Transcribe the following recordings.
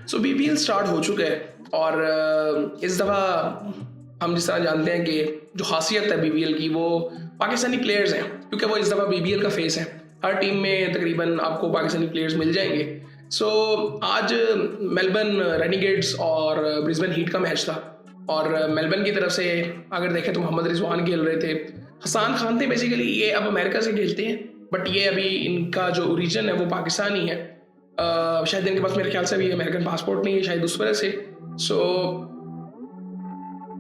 सो BPL start हो चुका है और इस दफ़ा हम जिस तरह जानते हैं कि जो खासियत है बीबीएल की वो पाकिस्तानी प्लेयर्स हैं, क्योंकि वो इस दफ़ा बीबीएल का फेस है। हर टीम में तकरीबन आपको पाकिस्तानी प्लेयर्स मिल जाएंगे। सो आज मेलबर्न रेनिगेट्स और ब्रिस्बेन हीट का मैच था और मेलबर्न की तरफ से अगर देखें तो मोहम्मद रिजवान खेल रहे थे, हसान खान थे। बेसिकली ये अब अमेरिका से खेलते हैं, बट ये अभी इनका जो ओरिजिन है वो पाकिस्तानी है। शायद इनके पास मेरे ख्याल से अभी अमेरिकन पासपोर्ट नहीं है, शायद उस वजह से। सो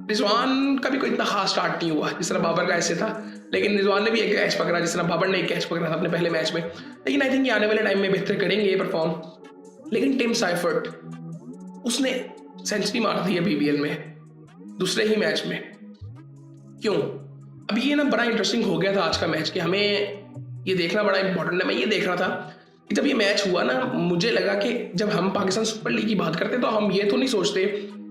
रिजवान का भी कोई इतना खास स्टार्ट नहीं हुआ जिस तरह बाबर का ऐसे था, लेकिन रिजवान ने भी एक कैच पकड़ा जिस तरह बाबर ने एक कैच पकड़ा था अपने पहले मैच में। लेकिन आई थिंक ये आने वाले टाइम में बेहतर करेंगे ये परफॉर्म। लेकिन टिम साइफर्ट उसने सेंचुरी मार दी है बीबीएल में दूसरे ही मैच में। क्यों? अभी ये ना बड़ा इंटरेस्टिंग हो गया था आज का मैच कि हमें ये देखना बड़ा इंपॉर्टेंट है। मैं ये देख रहा था कि जब ये मैच हुआ ना, मुझे लगा कि जब हम पाकिस्तान सुपर लीग की बात करते हैं तो हम ये तो नहीं सोचते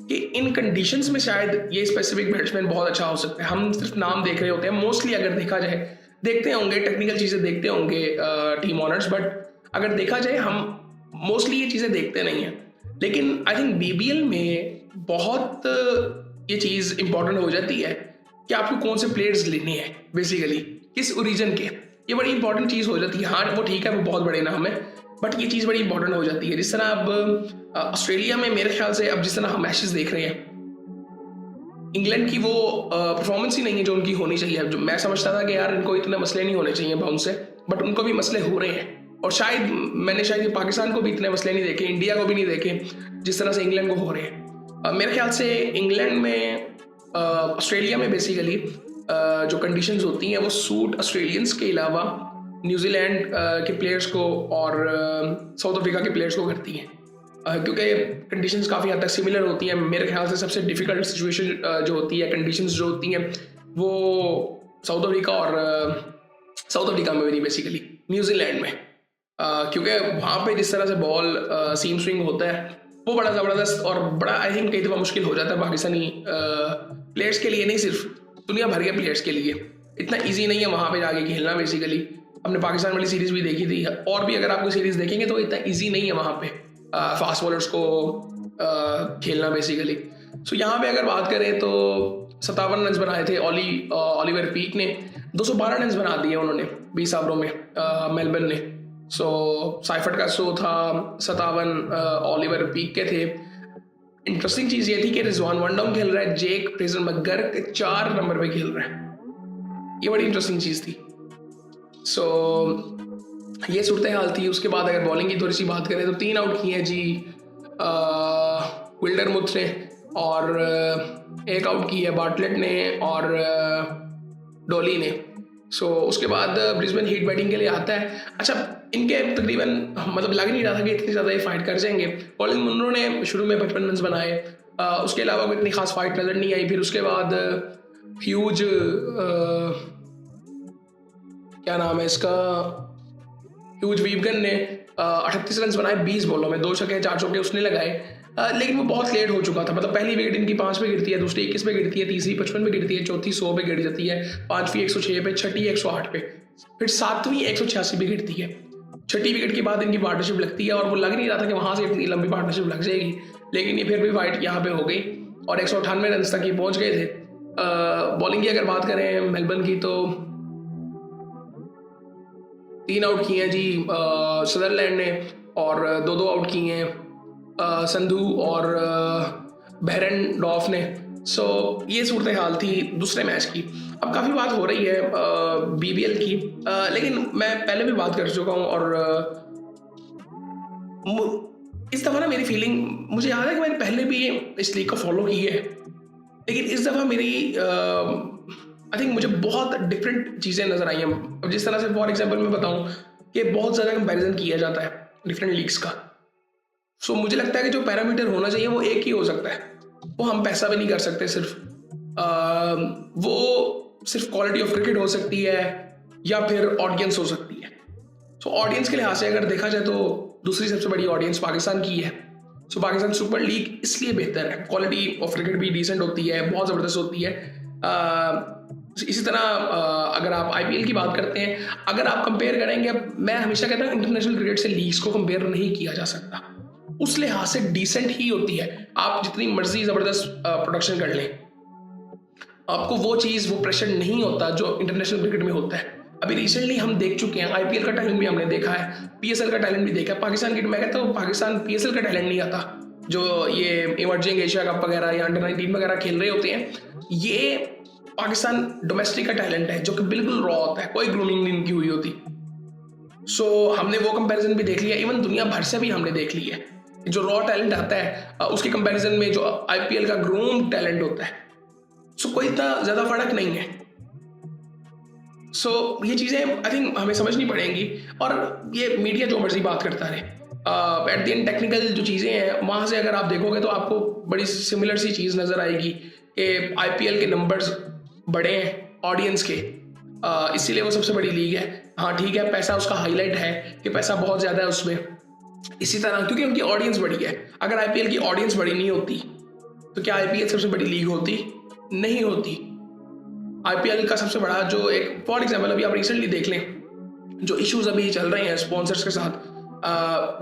कि इन कंडीशंस में शायद ये स्पेसिफिक बैट्समैन बहुत अच्छा हो सकता है। हम सिर्फ नाम देख रहे होते हैं मोस्टली। अगर देखा जाए, देखते होंगे टेक्निकल चीज़ें, देखते होंगे टीम ऑनर्स, बट अगर देखा जाए हम मोस्टली ये चीज़ें देखते नहीं हैं। लेकिन आई थिंक बीबीएल में बहुत ये चीज़ इंपॉर्टेंट हो जाती है कि आपको कौन से प्लेयर्स लेने हैं, बेसिकली किस ओरिजिन के। ये बड़ी इंपॉर्टेंट चीज़ हो जाती है। हाँ वो ठीक है, वो बहुत बड़े नाम है, बट ये चीज़ बड़ी इंपॉर्टेंट हो जाती है। जिस तरह अब ऑस्ट्रेलिया में मेरे ख्याल से अब जिस तरह हम मैचेस देख रहे हैं, इंग्लैंड की वो परफॉर्मेंस ही नहीं है जो उनकी होनी चाहिए। जो मैं समझता था कि यार इनको इतने मसले नहीं होने चाहिए बाउंस से, बट उनको भी मसले हो रहे हैं। और शायद मैंने पाकिस्तान को भी इतने मसले नहीं देखे, इंडिया को भी नहीं देखे जिस तरह से इंग्लैंड को हो रहे हैं। मेरे ख्याल से इंग्लैंड में, ऑस्ट्रेलिया में बेसिकली जो कंडीशंस होती हैं वो सूट ऑस्ट्रेलियंस के अलावा न्यूजीलैंड के प्लेयर्स को और साउथ अफ्रीका के प्लेयर्स को करती हैं, क्योंकि कंडीशंस काफ़ी हद तक सिमिलर होती हैं। मेरे ख्याल से सबसे डिफ़िकल्ट सिचुएशन जो होती है, कंडीशंस जो होती हैं वो साउथ अफ्रीका और साउथ अफ्रीका में भी नहीं, बेसिकली न्यूजीलैंड में, क्योंकि वहाँ पे जिस तरह से बॉल सीम स्विंग होता है वो बड़ा ज़बरदस्त और बड़ा आई थिंक कई दफ़ा मुश्किल हो जाता है पाकिस्तानी प्लेयर्स के लिए, नहीं सिर्फ दुनिया भर के प्लेयर्स के लिए। इतना ईजी नहीं है वहाँ पे जाके खेलना। बेसिकली हमने पाकिस्तान वाली सीरीज़ भी देखी थी, और भी अगर आपको सीरीज़ देखेंगे तो इतना ईजी नहीं है वहाँ पे फास्ट बॉलर्स को खेलना बेसिकली। सो यहाँ पे अगर बात करें तो 57 रन बनाए थे ओलिवर पीक ने, 212 रन बना दिए उन्होंने 20 ओवरों में मेलबर्न ने। सो साइफर्ट का 100 था, 57 ओलिवर पीक के थे। इंटरेस्टिंग चीज़ ये थी कि रिजवान वन डाउन खेल रहा है, जेक फ्रेजर मैकगर्क 4 नंबर पे खेल रहा है। ये बड़ी इंटरेस्टिंग चीज़ थी। सो ये सूरत हाल थी। उसके बाद अगर बॉलिंग की थोड़ी सी बात करें तो 3 आउट किए जी विल्डरमुथ ने, और 1 आउट की है बार्टलेट ने और डॉली ने। सो उसके बाद ब्रिस्बेन हीट बैटिंग के लिए आता है। अच्छा, इनके तकरीबन मतलब लग नहीं रहा था कि इतनी ज़्यादा ये फाइट कर जाएंगे। कॉलिन मुनरो ने शुरू में 55 रन बनाए, उसके अलावा कोई इतनी खास फाइट नज़र नहीं आई। फिर उसके बाद ह्यूज क्या नाम है इसका, ह्यूज वीवगन ने 38 रन बनाए 20 बॉलों में, 2 छक्के 4 चौके उसने लगाए। लेकिन वो बहुत लेट हो चुका था। मतलब पहली विकेट इनकी 5 पे गिरती है, दूसरी 21 पे गिरती है, तीसरी 55 पे गिरती है, चौथी 100 पे गिर जाती है, 5वीं 106 पे, छठी 108 पे, फिर 7वीं 186 पे गिरती है। छठी विकेट के बाद इनकी पार्टनरशिप लगती है और वो लग नहीं रहा था कि वहाँ से इतनी लंबी पार्टनरशिप लग जाएगी, लेकिन ये फिर भी फाइट यहाँ पे हो गई और 198 रन तक ये पहुँच गए थे। बॉलिंग की अगर बात करें मेलबर्न की तो 3 आउट किए हैं जी सदरलैंड ने, और 2-2 आउट किए हैं संधू और बहरन डॉफ ने। सो ये सूरत हाल थी दूसरे मैच की। अब काफ़ी बात हो रही है बीबीएल की, लेकिन मैं पहले भी बात कर चुका हूँ और इस दफ़ा ना मेरी फीलिंग, मुझे याद है कि मैंने पहले भी इस लीग को फॉलो की है, लेकिन इस दफ़ा मेरी आई थिंक मुझे बहुत डिफरेंट चीज़ें नज़र आई हैं। अब जिस तरह से फॉर एग्जांपल मैं बताऊं कि बहुत ज़्यादा कंपैरिजन किया जाता है डिफरेंट लीग्स का। सो मुझे लगता है कि जो पैरामीटर होना चाहिए वो एक ही हो सकता है। वो हम पैसा भी नहीं कर सकते सिर्फ, वो सिर्फ क्वालिटी ऑफ क्रिकेट हो सकती है या फिर ऑडियंस हो सकती है। सो ऑडियंस के लिहाज से अगर देखा जाए तो दूसरी सबसे बड़ी ऑडियंस पाकिस्तान की है। सो पाकिस्तान सुपर लीग इसलिए बेहतर है, क्वालिटी ऑफ क्रिकेट भी डिसेंट होती है, बहुत ज़बरदस्त होती है। इसी तरह अगर आप आईपीएल की बात करते हैं, अगर आप कंपेयर करेंगे, मैं हमेशा कहता हूँ इंटरनेशनल क्रिकेट से लीग्स को कंपेयर नहीं किया जा सकता। उस लिहाज से डिसेंट ही होती है। आप जितनी मर्जी ज़बरदस्त प्रोडक्शन कर लें, आपको वो चीज़, वो प्रेशर नहीं होता जो इंटरनेशनल क्रिकेट में होता है। अभी रिसेंटली हम देख चुके हैं, आईपीएल का टैलेंट भी हमने देखा है, पीएसएल का टैलेंट भी देखा है। पाकिस्तान की, मैं कहता हूँ पाकिस्तान पीएसएल का टैलेंट नहीं आता, जो ये इमर्जिंग एशिया कप वगैरह या अंडर 19 वगैरह खेल रहे होते हैं, ये पाकिस्तान डोमेस्टिक का टैलेंट है जो कि बिल्कुल रॉ होता है, कोई ग्रूमिंग नहीं इनकी हुई होती। सो हमने वो कंपैरिजन भी देख लिया, इवन दुनिया भर से भी हमने देख लिया है। जो रॉ टैलेंट आता है उसके कंपैरिजन में जो आईपीएल का ग्रूम टैलेंट होता है, सो कोई इतना ज़्यादा फर्क नहीं है। सो ये चीज़ें आई थिंक हमें समझनी पड़ेंगी, और ये मीडिया जो मर्जी बात करता रहे, एट द एंड टेक्निकल जो चीज़ें हैं वहाँ से अगर आप देखोगे तो आपको बड़ी सिमिलर सी चीज़ नज़र आएगी कि आईपीएल के नंबर्स बड़े हैं ऑडियंस के, इसीलिए वो सबसे बड़ी लीग है। हाँ ठीक है, पैसा उसका हाईलाइट है कि पैसा बहुत ज़्यादा है उसमें, इसी तरह क्योंकि उनकी ऑडियंस बड़ी है। अगर आईपीएल की ऑडियंस बड़ी नहीं होती तो क्या आईपीएल सबसे बड़ी लीग होती? नहीं होती। आईपीएल का सबसे बड़ा जो एक फॉर एग्जाम्पल अभी आप रिसेंटली देख लें, जो इश्यूज अभी चल रहे हैं स्पॉन्सर्स के साथ,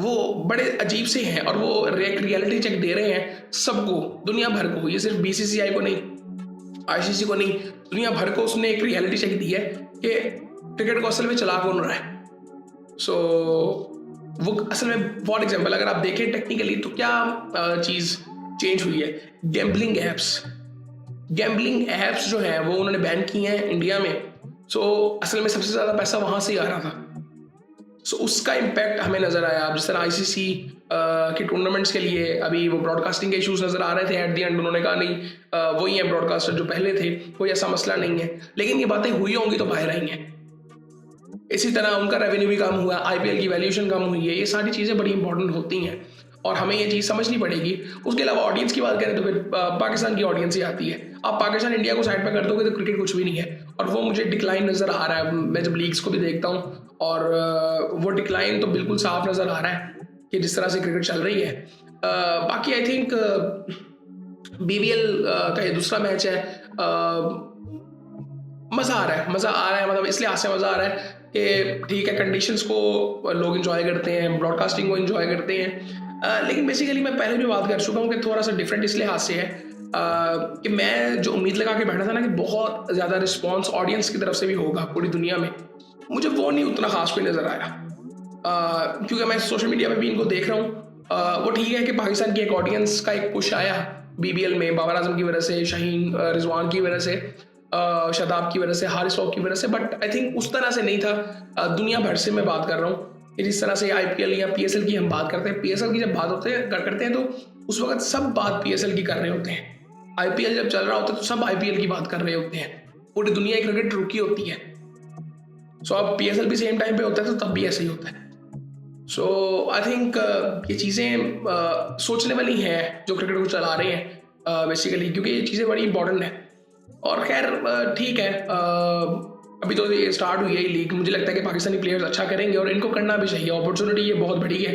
वो बड़े अजीब से हैं, और वो रियलिटी चेक दे रहे हैं सबको, दुनिया भर को। ये सिर्फ बीसीसीआई को नहीं, आईसीसी को नहीं, दुनिया भर को उसने एक रियलिटी चेक दी है कि क्रिकेट को असल में चला कौन रहा है। सो वो असल में फॉर एग्जाम्पल अगर आप देखें टेक्निकली तो क्या चीज़ चेंज हुई है, गैम्बलिंग एप्स जो है वो उन्होंने बैन की हैं इंडिया में। सो असल में सबसे ज़्यादा पैसा वहाँ से ही आ रहा था। सो उसका इम्पैक्ट हमें नज़र आया। जिस तरह आईसीसी के टूर्नामेंट्स के लिए अभी वो ब्रॉडकास्टिंग के इश्यूज नज़र आ रहे थे, एट दी एंड उन्होंने कहा नहीं वही है ब्रॉडकास्टर जो पहले थे, कोई ऐसा मसला नहीं है। लेकिन ये बातें हुई होंगी तो बाहर आई हैं। इसी तरह उनका रेवेन्यू भी कम हुआ, आईपीएल की वैल्यूएशन कम हुई है। ये सारी चीज़ें बड़ी इंपॉर्टेंट होती हैं और हमें ये चीज़ समझनी पड़ेगी। उसके अलावा ऑडियंस की बात करें तो फिर पाकिस्तान की ऑडियंस ही आती है। आप पाकिस्तान इंडिया को साइड पर कर दोगे तो क्रिकेट कुछ भी नहीं है, और वो मुझे डिक्लाइन नज़र आ रहा है। मैं जब लीग्स को भी देखता हूँ और वो डिक्लाइन तो बिल्कुल साफ नज़र आ रहा है कि जिस तरह से क्रिकेट चल रही है। बाकी आई थिंक बीबीएल का ये दूसरा मैच है, मज़ा आ रहा है, मतलब इसलिए आज से मज़ा आ रहा है कि ठीक है, कंडीशंस को लोग एंजॉय करते हैं, ब्रॉडकास्टिंग को एंजॉय करते हैं। लेकिन बेसिकली मैं पहले भी बात कर चुका हूँ कि थोड़ा सा डिफरेंट इस लिहाज से है कि मैं जो उम्मीद लगा के बैठा था ना कि बहुत ज़्यादा रिस्पॉन्स ऑडियंस की तरफ से भी होगा पूरी दुनिया में, मुझे वो नहीं उतना खास कोई नज़र आया। क्योंकि मैं सोशल मीडिया में भी इनको देख रहा हूँ। वो ठीक है कि पाकिस्तान की एक ऑडियंस का एक पुश आया बीबीएल में, बाबर आजम की वजह से, शाहीन रिजवान की वजह से, शादाब की वजह से, हारिस रऊफ की वजह से, बट आई थिंक उस तरह से नहीं था। दुनिया भर से मैं बात कर रहा हूँ कि जिस तरह से आईपीएल या पीएसएल की हम बात करते हैं, पीएसएल की जब बात करते हैं तो उस वक्त सब बात पीएसएल की कर रहे होते हैं। आईपीएल जब चल रहा होता है तो सब आईपीएल की बात कर रहे होते हैं। पूरी दुनिया की क्रिकेट रुकी होती है। सो अब पीएसएल भी सेम टाइम पे होता है तो तब भी ऐसे ही होता है। सो आई थिंक ये चीज़ें सोचने वाली हैं जो क्रिकेट को चला रहे हैं बेसिकली, क्योंकि ये चीज़ें बड़ी इंपॉर्टेंट हैं। और खैर ठीक है, अभी तो ये स्टार्ट हुई है लीग, मुझे लगता है कि पाकिस्तानी प्लेयर्स अच्छा करेंगे और इनको करना भी चाहिए। अपॉर्चुनिटी ये बहुत बड़ी है,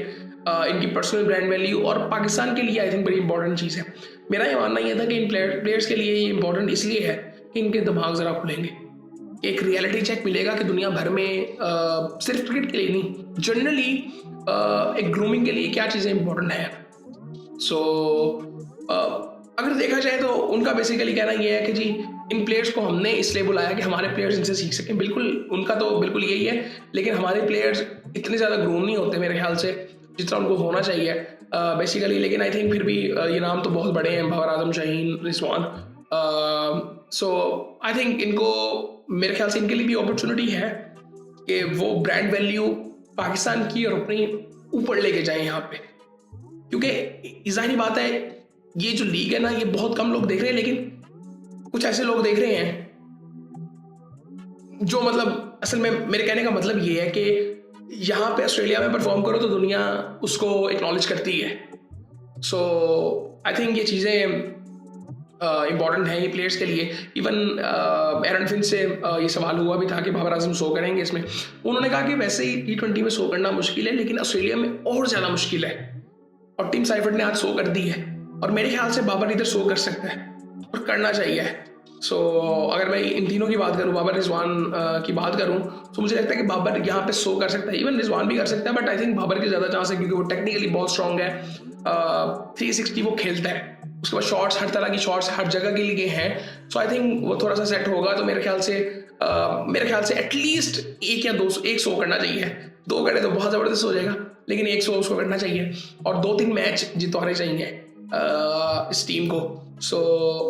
इनकी पर्सनल ब्रांड वैल्यू और पाकिस्तान के लिए आई थिंक बड़ी इंपॉर्टेंट चीज़ है। मेरा ये मानना ये था कि इन प्लेयर्स के लिए ये इंपॉर्टेंट इसलिए है कि इनके दिमाग ज़रा खुलेंगे, एक रियलिटी चेक मिलेगा कि दुनिया भर में सिर्फ क्रिकेट के लिए नहीं, जनरली एक ग्रूमिंग के लिए क्या चीज़ें इंपॉर्टेंट है। सो अगर देखा जाए तो उनका बेसिकली कहना ये है कि जी इन प्लेयर्स को हमने इसलिए बुलाया कि हमारे प्लेयर्स इनसे सीख सकें। बिल्कुल उनका तो बिल्कुल यही है, लेकिन हमारे प्लेयर्स इतने ज़्यादा ग्रूम नहीं होते मेरे ख्याल से जितना उनको होना चाहिए बेसिकली। लेकिन आई थिंक फिर भी ये नाम तो बहुत बड़े हैं, बाबर आजम, शाहीन, रिजवान। सो आई थिंक इनको मेरे ख्याल से इनके लिए भी अपॉर्चुनिटी है कि वो ब्रांड वैल्यू पाकिस्तान की और अपनी ऊपर लेके जाएं यहाँ पे, क्योंकि ज़ाहिर बात है ये जो लीग है ना, ये बहुत कम लोग देख रहे हैं, लेकिन कुछ ऐसे लोग देख रहे हैं जो मतलब असल में मेरे कहने का मतलब ये है कि यहाँ पे ऑस्ट्रेलिया में परफॉर्म करो तो दुनिया उसको एक्नॉलेज करती है। सो आई थिंक ये चीज़ें इंपॉर्टेंट हैं ये प्लेयर्स के लिए। इवन एरन फिंच से ये सवाल हुआ भी था कि बाबर आजम शो करेंगे इसमें। उन्होंने कहा कि वैसे ही T20 में शो करना मुश्किल है, लेकिन ऑस्ट्रेलिया में और ज़्यादा मुश्किल है, और टीम साइफर्ट ने आज शो कर दी है। और मेरे ख्याल से बाबर इधर शो कर सकता है और करना चाहिए। सो अगर मैं इन तीनों की बात करूं, बाबर रिजवान की बात करूं, तो मुझे लगता है कि बाबर यहाँ पे शो कर सकता है, इवन रिजवान भी कर सकता है, बट आई थिंक बाबर के ज़्यादा चांस है क्योंकि वो टेक्निकली बहुत स्ट्रॉन्ग है। 360 वो खेलता है, उसके बाद शॉट्स, हर तरह की शॉट्स हर जगह के लिए हैं। सो आई थिंक वो थोड़ा सा सेट होगा, तो मेरे ख्याल से एटलीस्ट एक या दो, एक शो करना चाहिए। 2 करे तो बहुत ज़बरदस्त हो जाएगा, लेकिन 1 शो उसको करना चाहिए और 2-3 मैच जितवाने चाहिए इस टीम को। सो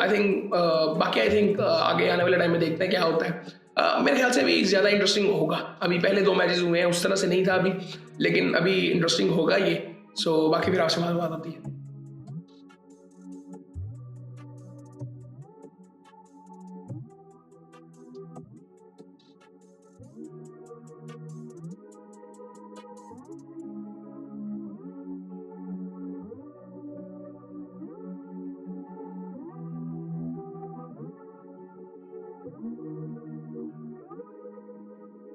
आई थिंक बाकी आई थिंक आगे आने वाले टाइम में देखते हैं क्या होता है। मेरे ख्याल से अभी ज़्यादा इंटरेस्टिंग होगा। अभी पहले 2 मैचेस हुए हैं, उस तरह से नहीं था अभी, लेकिन अभी इंटरेस्टिंग होगा ये। सो बाकी फिर आपसे बात होती है।